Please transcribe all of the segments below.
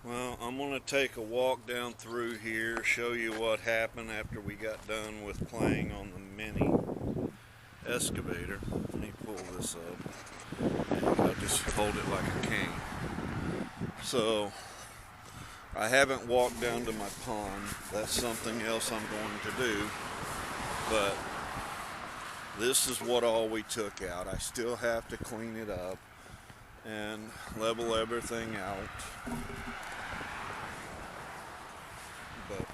Well, I'm going to take a walk down through here, show you what happened after we got done with playing on the mini excavator. Let me pull this up. I'll just hold it like a cane. So, I haven't walked down to my pond. That's something else I'm going to do. But this is what all we took out. I still have to clean it up and level everything out. But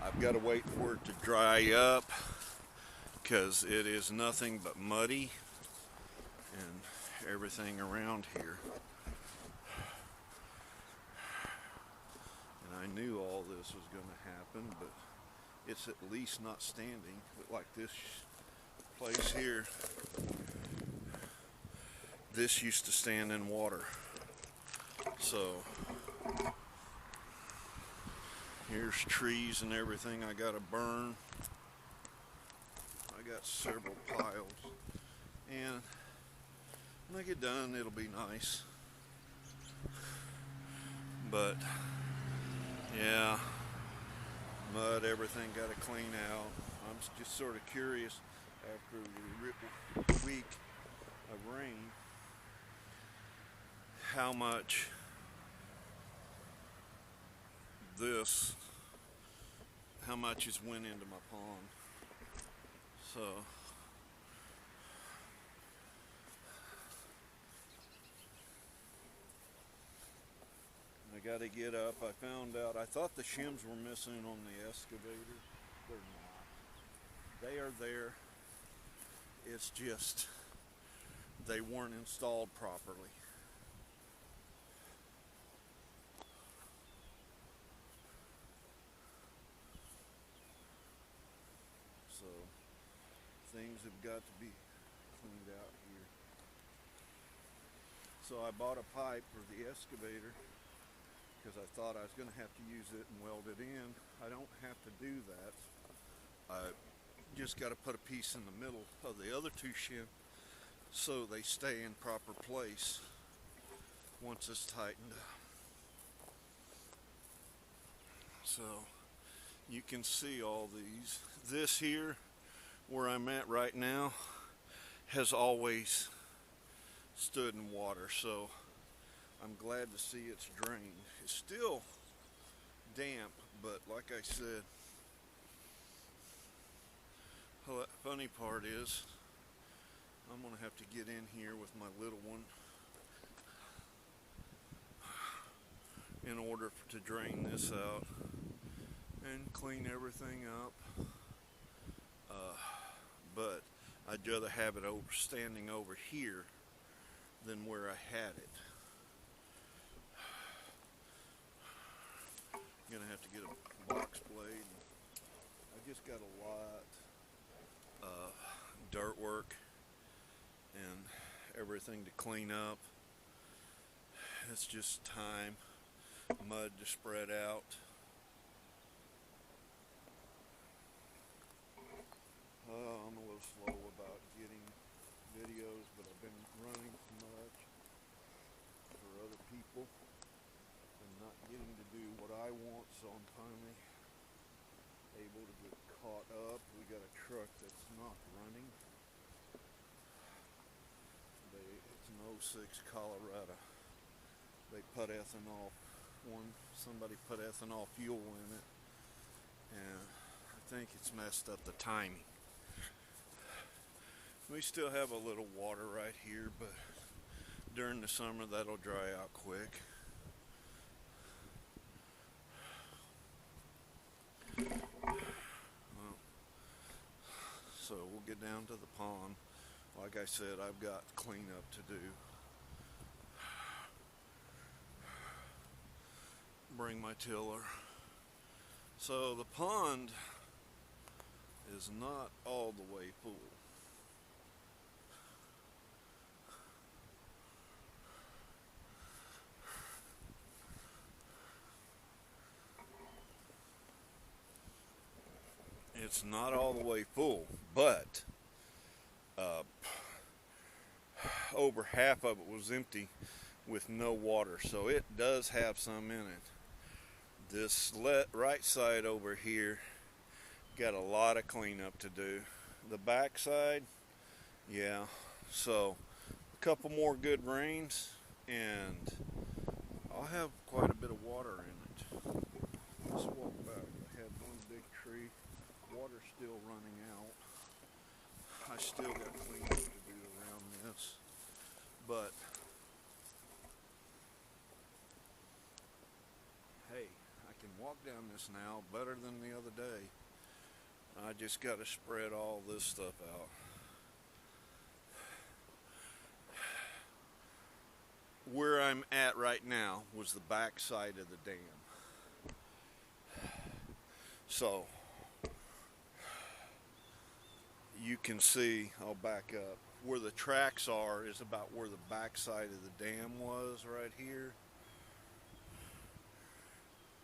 I've got to wait for it to dry up because it is nothing but muddy and everything around here. And I knew all this was going to happen, but it's at least not standing. But like this place here, this used to stand in water. So here's trees and everything I gotta burn. I got several piles, and when I get done it'll be nice. But yeah, mud, everything gotta clean out. I'm just sort of curious after the week of rain how much how much has went into my pond. So I got to get up. I found out, I thought the shims were missing on the excavator. They're not. They are there. It's just they weren't installed properly. So things have got to be cleaned out here. So I bought a pipe for the excavator because I thought I was going to have to use it and weld it in. I don't have to do that. I just got to put a piece in the middle of the other two shims so they stay in proper place once it's tightened up. So you can see all these. This here, where I'm at right now, has always stood in water, so I'm glad to see it's drained. It's still damp, but like I said, the funny part is I'm gonna have to get in here with my little one in order to drain this out and clean everything up. But I'd rather have it standing over here than where I had it. I'm gonna have to get a box blade. I just got a lot of dirt work and everything to clean up. It's just time, mud to spread out. I'm a little slow about getting videos, but I've been running too much for other people and not getting to do what I want, so I'm finally able to get caught up. We got a truck that's not running. It's an '06 Colorado. They put somebody put ethanol fuel in it, and I think it's messed up the timing. We still have a little water right here, but during the summer that'll dry out quick. Well, so we'll get down to the pond. Like I said, I've got cleanup to do. Bring my tiller. So the pond is not all the way full. It's not all the way full, but over half of it was empty with no water, so it does have some in it. This right side over here got a lot of cleanup to do. The back side, yeah, so a couple more good rains and I'll have quite a bit of water in it. Let's walk back. I had one big tree, water still running out. I still got cleanup to do around this, but hey, I can walk down this now better than the other day. I just got to spread all this stuff out. Where I'm at right now was the back side of the dam. So you can see, I'll back up, where the tracks are is about where the back side of the dam was right here.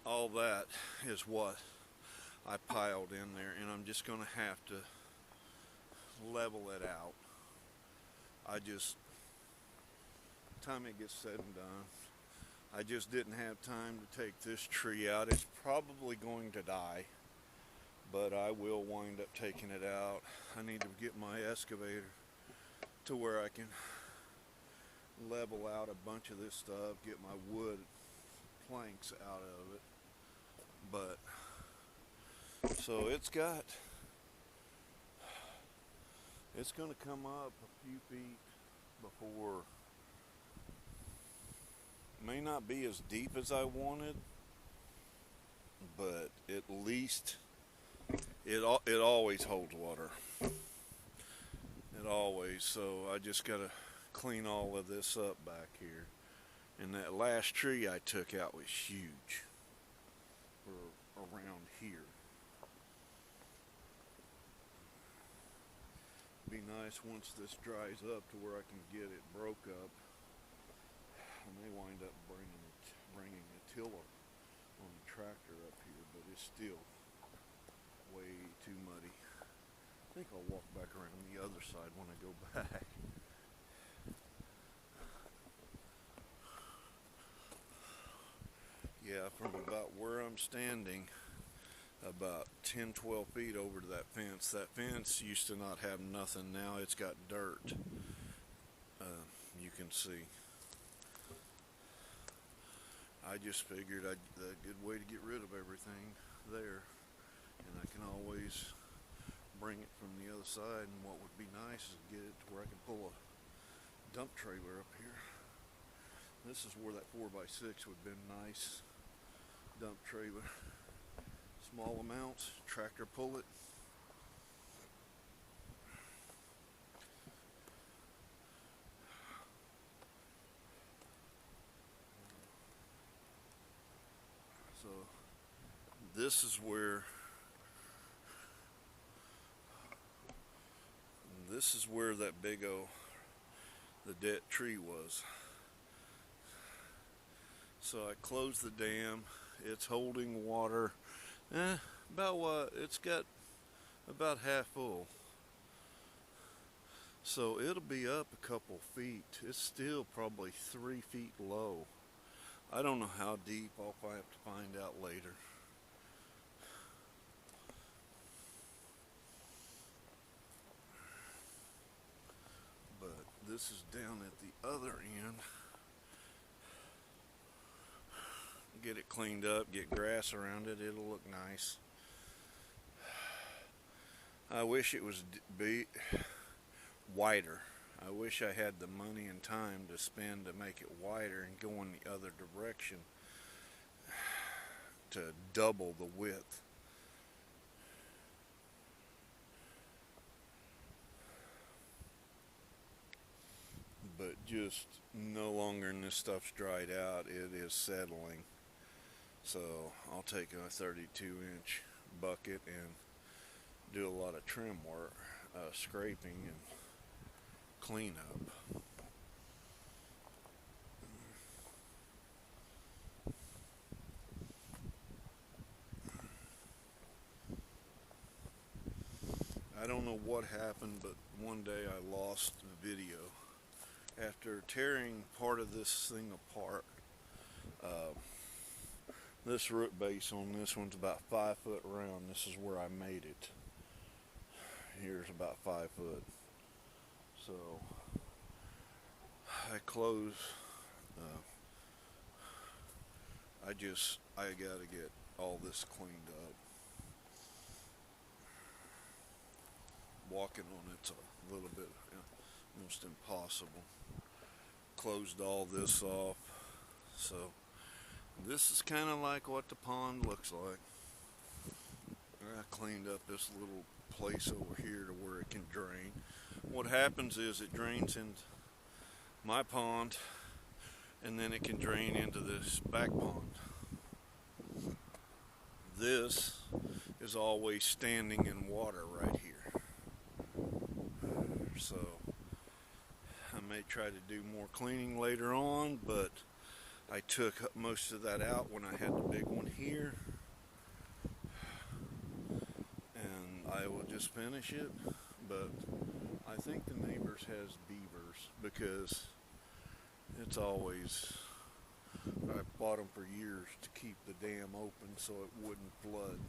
All that is what I piled in there, and I'm just going to have to level it out. Time it gets said and done, I just didn't have time to take this tree out. It's probably going to die, but I will wind up taking it out. I need to get my excavator to where I can level out a bunch of this stuff, get my wood planks out of it. But so it's going to come up a few feet before, may not be as deep as I wanted, but at least it always holds water. It always. So I just got to clean all of this up back here. And that last tree I took out was huge. Around here. Be nice once this dries up to where I can get it broke up. I may wind up bringing a tiller on the tractor up here, but it's still way too muddy. I think I'll walk back around the other side when I go back. Yeah, from about where I'm standing, about 10-12 feet over to that fence. That fence used to not have nothing. Now it's got dirt. You can see. I just figured a good way to get rid of everything there, and I can always bring it from the other side. And what would be nice is get it to where I can pull a dump trailer up here. This is where that 4x6 would have been nice. Dump trailer, small amounts, tractor pull it. So this is where that big the dead tree was. So I closed the dam. It's holding water, about what? It's got about half full. So it'll be up a couple feet. It's still probably 3 feet low. I don't know how deep. I'll have to find out later. But this is down at the other end. Get it cleaned up, get grass around it, it'll look nice. I wish it was wider. I wish I had the money and time to spend to make it wider and go in the other direction to double the width. But just no longer than this stuff's dried out, it is settling. So I'll take a 32-inch bucket and do a lot of trim work, scraping and cleanup. I don't know what happened, but one day I lost the video. After tearing part of this thing apart, This root base on this one's about 5 foot round. This is where I made it. Here's about 5 foot. So I close. I gotta get all this cleaned up. Walking on it's a little bit almost impossible. Closed all this off. So this is kind of like what the pond looks like. I cleaned up this little place over here to where it can drain. What happens is it drains into my pond and then it can drain into this back pond. This is always standing in water right here. So I may try to do more cleaning later on, but I took most of that out when I had the big one here. And I will just finish it, but I think the neighbors has beavers because it's always, I bought them for years to keep the dam open so it wouldn't flood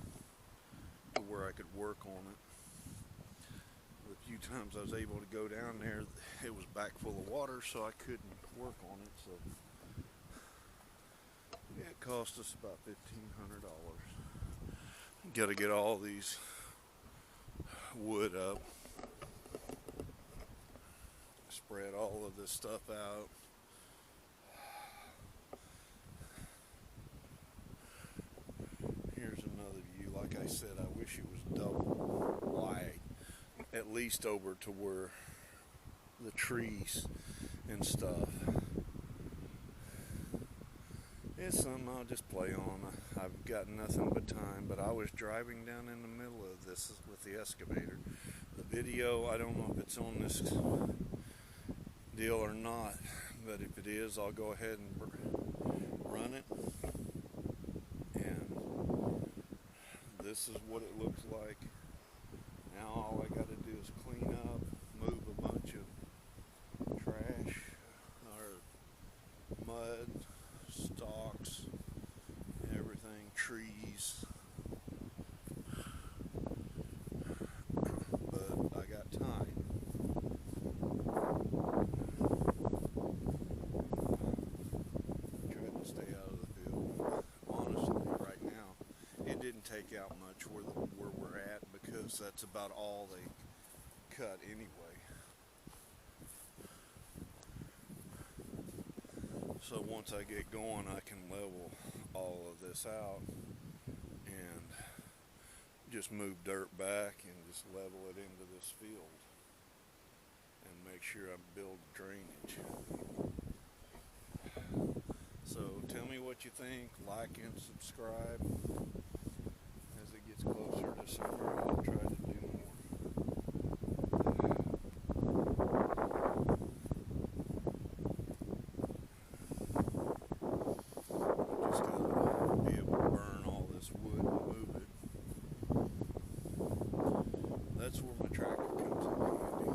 to where I could work on it. The few times I was able to go down there, it was back full of water, so I couldn't work on it. So it cost us about $1,500. Got to get all these wood up, spread all of this stuff out. Here's another view. Like I said, I wish it was double wide, at least over to where the trees and stuff. It's something I'll just play on. I've got nothing but time, but I was driving down in the middle of this with the excavator. The video, I don't know if it's on this deal or not, but if it is, I'll go ahead and run it. And this is what it looks like. Now all I got to do is clean up, move a bunch of trash or mud, stalks, everything, trees. But I got time. Trying to stay out of the field. Honestly, right now, it didn't take out much where we're at because that's about all they cut anyway. So once I get going, I can level all of this out and just move dirt back and just level it into this field and make sure I build drainage. So tell me what you think, like and subscribe. As it gets closer to summer, I'll try to do more. That's where my tractor comes in handy.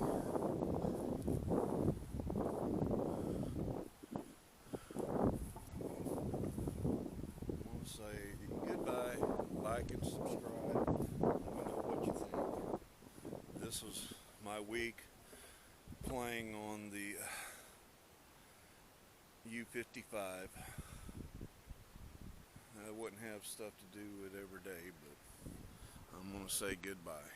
I want to say goodbye, like and subscribe. Let me know what you think. This was my week playing on the U55. I wouldn't have stuff to do with every day, but I'm going to say goodbye.